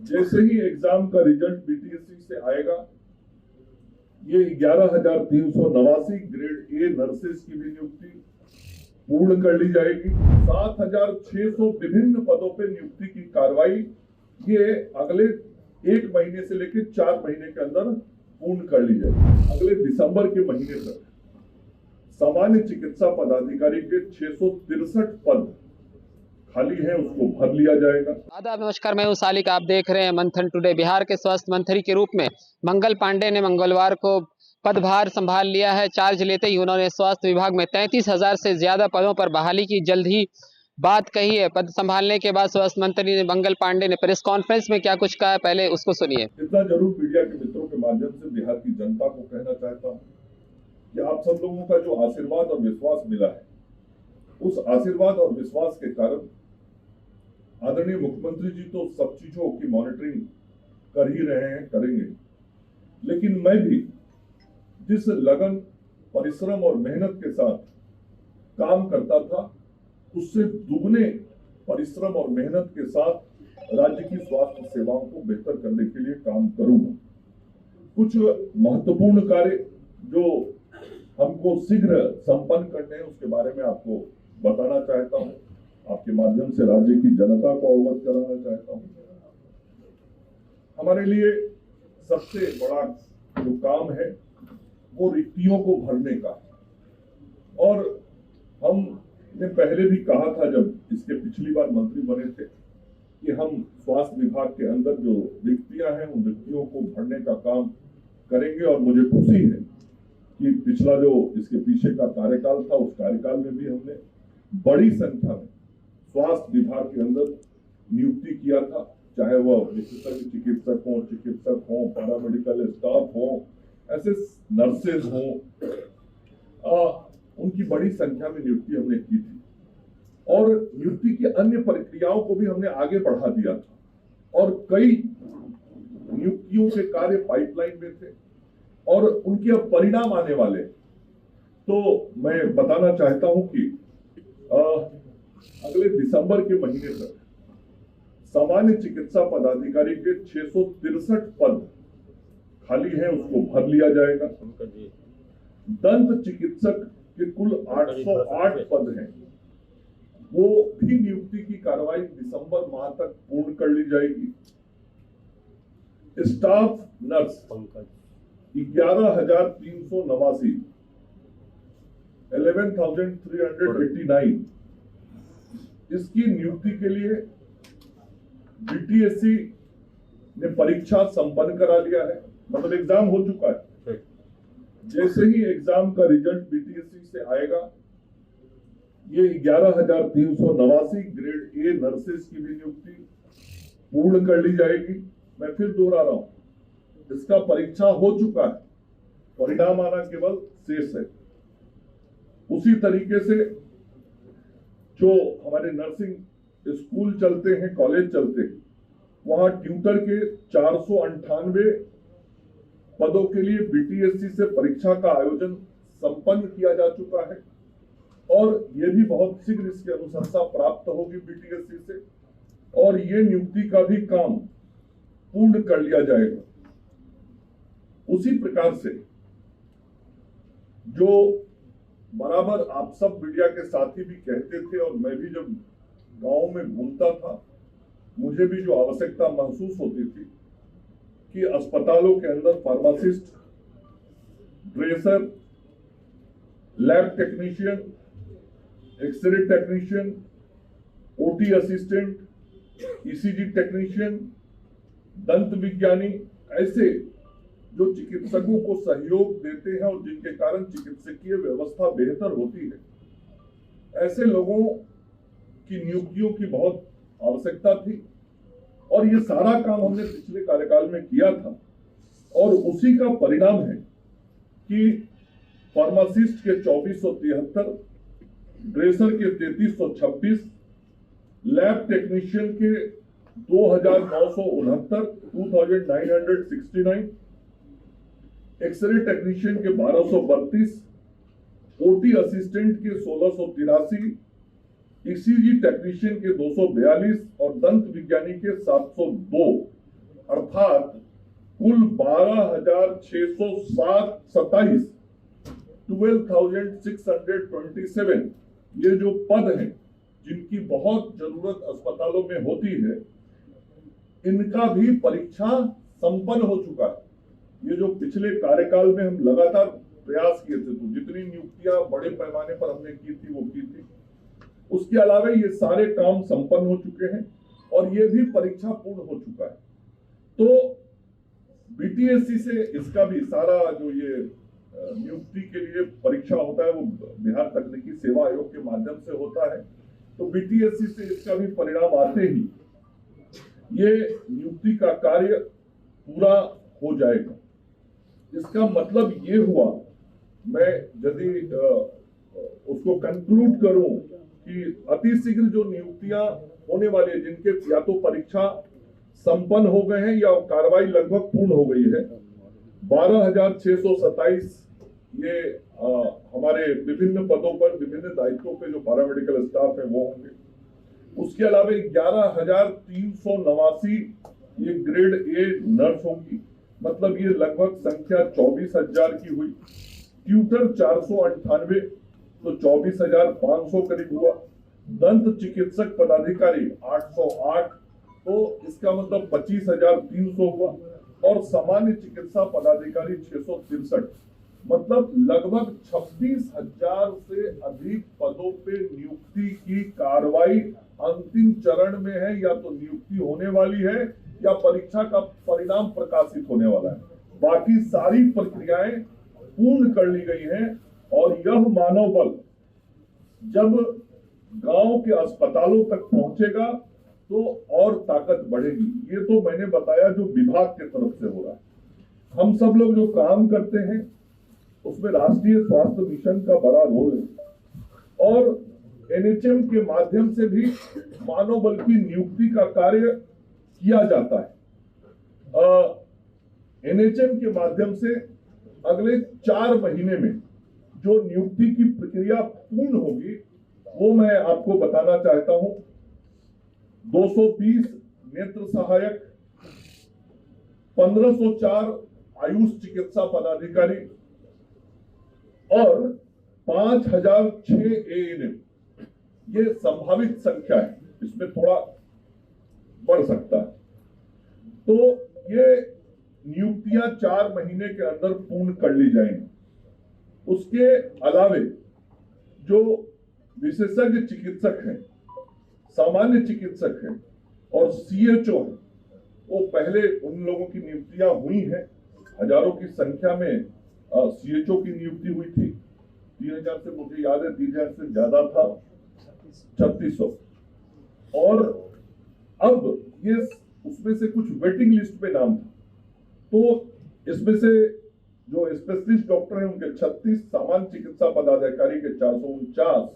जैसे ही एग्जाम का result BTSC से आएगा, ये 11,389 ग्रेड ए नर्सेस की भी नियुक्ति पूर्ण कर ली जाएगी। 7,600 विभिन्न पदों पे नियुक्ति की कार्रवाई ये अगले 1 महीने से लेकर 4 महीने के अंदर पूर्ण कर ली जाएगी। अगले दिसंबर के महीने तक सामान्य चिकित्सा पदाधिकारी के 663 पद खाली है, उसको भर लिया जाएगा। आदाब, नमस्कार, मैं हूं सालिक। आप देख रहे हैं मंथन टुडे। बिहार के स्वास्थ्य मंत्री के रूप में मंगल पांडे ने मंगलवार को पदभार संभाल लिया है। चार्ज लेते ही उन्होंने स्वास्थ्य विभाग में 33,000 से ज्यादा पदों पर बहाली की जल्द ही बात कही है। पद संभालने के बाद स्वास्थ्य मंत्री ने मंगल पांडे ने प्रेस कॉन्फ्रेंस में क्या कुछ कहा है, पहले उसको सुनिए। इतना जरूर मीडिया के मित्रों के माध्यम से बिहार की जनता को कहना चाहता हूँ कि आप सब लोगों का जो आशीर्वाद और विश्वास मिला है, उस आशीर्वाद और विश्वास के कारण आदरणीय मुख्यमंत्री जी तो सब चीजों की मॉनिटरिंग कर ही रहे हैं, करेंगे, लेकिन मैं भी जिस लगन, परिश्रम और मेहनत के साथ काम करता था, उससे दुगने परिश्रम और मेहनत के साथ राज्य की स्वास्थ्य सेवाओं को बेहतर करने के लिए काम करूंगा। कुछ महत्वपूर्ण कार्य जो हमको शीघ्र संपन्न करने हैं, उसके बारे में आपको बताना चाहता हूं, आपके माध्यम से राज्य की जनता को अवगत कराना चाहता हूं। हमारे लिए सबसे बड़ा जो काम है वो रिक्तियों को भरने का, और हमने पहले भी कहा था जब इसके पिछली बार मंत्री बने थे कि हम स्वास्थ्य विभाग के अंदर जो रिक्तियां हैं उन रिक्तियों को भरने का काम करेंगे। और मुझे खुशी है कि पिछला जो इसके पीछे का कार्यकाल था, उस कार्यकाल में भी हमने बड़ी संख्या में स्वास्थ्य विभाग के अंदर नियुक्ति किया था, चाहे वह विशेषज्ञ चिकित्सक हो, पैरामेडिकल स्टाफ हो, ऐसे नर्सेज हो, उनकी बड़ी संख्या में नियुक्ति हमने की थी। और नियुक्ति की अन्य प्रक्रियाओं को भी हमने आगे बढ़ा दिया था, और कई नियुक्तियों के कार्य पाइपलाइन में थे और उनके अब परिणाम आने वाले। तो मैं बताना चाहता हूं कि अगले दिसंबर के महीने तक सामान्य चिकित्सा पदाधिकारी के 663 पद खाली है, उसको भर लिया जाएगा। दंत चिकित्सक के कुल 808 पद हैं, वो भी नियुक्ति की कार्रवाई दिसंबर माह तक पूर्ण कर ली जाएगी। स्टाफ नर्स 11,389 11,389 इसकी नियुक्ति के लिए बीटीएससी ने परीक्षा संपन्न करा लिया है, मतलब एग्जाम हो चुका है। जैसे ही एग्जाम का रिजल्ट बीटीएससी से आएगा, ये 11,389 ग्रेड ए नर्सेस की भी नियुक्ति पूर्ण कर ली जाएगी। मैं फिर दोहरा रहा हूं, इसका परीक्षा हो चुका है, परिणाम आना केवल शेष है। उसी तरीके से जो हमारे नर्सिंग स्कूल चलते हैं, कॉलेज चलते हैं, वहां ट्यूटर के 498 पदों के लिए बीटीएससी से परीक्षा का आयोजन संपन्न किया जा चुका है, और यह भी बहुत शीघ्र इसकी अनुशंसा प्राप्त होगी बीटीएससी से, और ये नियुक्ति का भी काम पूर्ण कर लिया जाएगा। उसी प्रकार से जो बराबर आप सब मीडिया के साथी भी कहते थे, और मैं भी जब गांव में घूमता था, मुझे भी जो आवश्यकता महसूस होती थी कि अस्पतालों के अंदर pharmacist, dresser, lab technician, X-ray technician, OT assistant, ECG technician, दंत विज्ञानी, ऐसे जो चिकित्सकों को सहयोग देते हैं और जिनके कारण चिकित्सकीय व्यवस्था बेहतर होती है, ऐसे लोगों की नियुक्तियों की बहुत आवश्यकता थी। और ये सारा काम हमने पिछले कार्यकाल में किया था, और उसी का परिणाम है कि फार्मासिस्ट के 2473, ड्रेसर के 3326, लैब टेक्नीशियन के 2,969 2969, एक्सरे टेक्नीशियन के 1232, ओटी असिस्टेंट के 1683, ईसीजी टेक्नीशियन के 242 और दंत विज्ञानी के 702 कुल 12,627 12,627 ये जो पद हैं जिनकी बहुत जरूरत अस्पतालों में होती है, इनका भी परीक्षा संपन्न हो चुका है। ये जो पिछले कार्यकाल में हम लगातार प्रयास किए थे, तो जितनी नियुक्तियां बड़े पैमाने पर हमने की थी वो की थी। उसके अलावा ये सारे काम संपन्न हो चुके हैं और ये भी परीक्षा पूर्ण हो चुका है। तो बीटीएससी से इसका भी सारा जो ये नियुक्ति के लिए परीक्षा होता है वो बिहार तकनीकी सेवा आयोग के माध्यम से होता है। तो बीटीएससी से इसका भी परिणाम आते ही ये नियुक्ति का कार्य पूरा हो जाएगा। इसका मतलब ये हुआ, मैं यदि उसको कंक्लूड करूं कि अतिशीघ्र जो नियुक्तियां होने वाली है, जिनके या तो परीक्षा संपन्न हो गए हैं या कार्रवाई लगभग पूर्ण हो गई है, 12,627 ये हमारे विभिन्न पदों पर विभिन्न दायित्वों पे जो पैरामेडिकल स्टाफ है वो होंगे। उसके अलावा 11,389 ये ग्रेड ए नर्स होंगी, मतलब ये लगभग संख्या 24,000 की हुई। ट्यूटर 498, तो 24,500 करीब हुआ। दंत चिकित्सक पदाधिकारी 808, तो इसका मतलब 25,300 हुआ। और सामान्य चिकित्सा पदाधिकारी 663, मतलब लगभग 26,000 से अधिक पदों पे नियुक्ति की कार्रवाई अंतिम चरण में है, या तो नियुक्ति होने वाली है या परीक्षा का परिणाम प्रकाशित होने वाला है। बाकी सारी प्रक्रियाएं पूर्ण कर ली गई हैं और यह मानव बल जब गांव के अस्पतालों तक पहुंचेगा तो और ताकत बढ़ेगी। ये तो मैंने बताया जो विभाग की तरफ से हो रहा है। हम सब लोग जो काम करते हैं उसमें राष्ट्रीय स्वास्थ्य मिशन का बड़ा रोल है और एनएचएम के माध्यम से भी मानव बल की नियुक्ति का कार्य किया जाता है। एनएचएम के माध्यम से अगले 4 महीने में जो नियुक्ति की प्रक्रिया पूर्ण होगी वो मैं आपको बताना चाहता हूं। 220 नेत्र सहायक, 1504 आयुष चिकित्सा पदाधिकारी और 5,006 एएनएम, ये संभावित संख्या है, इसमें थोड़ा बढ़ सकता है। तो ये नियुक्तियां 4 महीने के अंदर पूर्ण कर ली जाएंगी। उसके अलावे जो विशेषज्ञ चिकित्सक हैं, सामान्य चिकित्सक हैं और सीएचओ हैं, वो पहले उन लोगों की नियुक्तियां हुई हैं। हजारों की संख्या में सीएचओ की नियुक्ति हुई थी। 3,000 से मुझे याद है 3,000 से ज्यादा था, 3,600। और अब ये उसमें से कुछ वेटिंग लिस्ट पे नाम था, तो इसमें से जो स्पेशलिस्ट डॉक्टर हैं उनके 36, सामान्य चिकित्सा पदाधिकारी के 449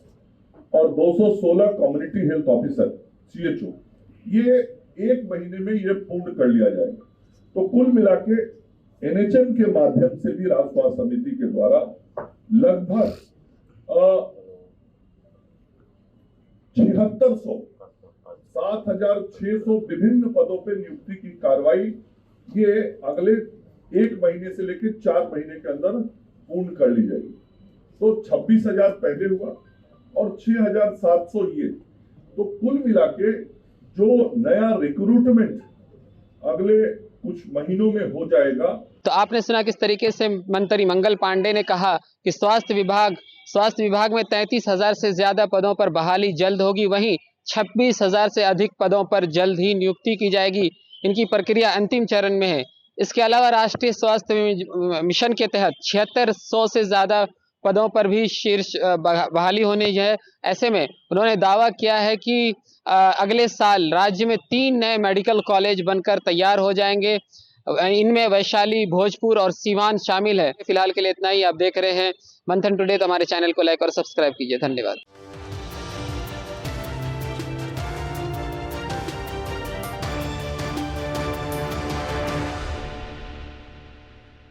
और 216 कम्युनिटी हेल्थ ऑफिसर सीएचओ, ये 1 महीने में ये पूर्ण कर लिया जाएगा। तो कुल मिला के एनएचएम के माध्यम से भी राज्य स्वास्थ्य समिति के द्वारा लगभग 7,600 विभिन्न पदों पे नियुक्ति की कार्रवाई ये अगले 1 महीने से लेकर 4 महीने के अंदर पूर्ण कर ली जाएगी। तो 26,000 पहले हुआ और 6,700 ये, तो कुल मिला के जो नया रिक्रूटमेंट अगले कुछ महीनों में हो जाएगा। तो आपने सुना किस तरीके से मंत्री मंगल पांडे ने कहा कि स्वास्थ्य विभाग में 33,000 से ज्यादा पदों पर बहाली जल्द होगी, वहीं 26,000 से अधिक पदों पर जल्द ही नियुक्ति की जाएगी। इनकी प्रक्रिया अंतिम चरण में है। इसके अलावा राष्ट्रीय स्वास्थ्य मिशन के तहत 7600 से ज्यादा पदों पर भी शीर्ष बहाली होनी है। ऐसे में उन्होंने दावा किया है कि अगले साल राज्य में 3 नए मेडिकल कॉलेज बनकर तैयार हो जाएंगे। इनमें वैशाली, भोजपुर और सीवान शामिल है। फिलहाल के लिए इतना ही। आप देख रहे हैं मंथन टुडे, तो हमारे चैनल को लाइक और सब्सक्राइब कीजिए। धन्यवाद।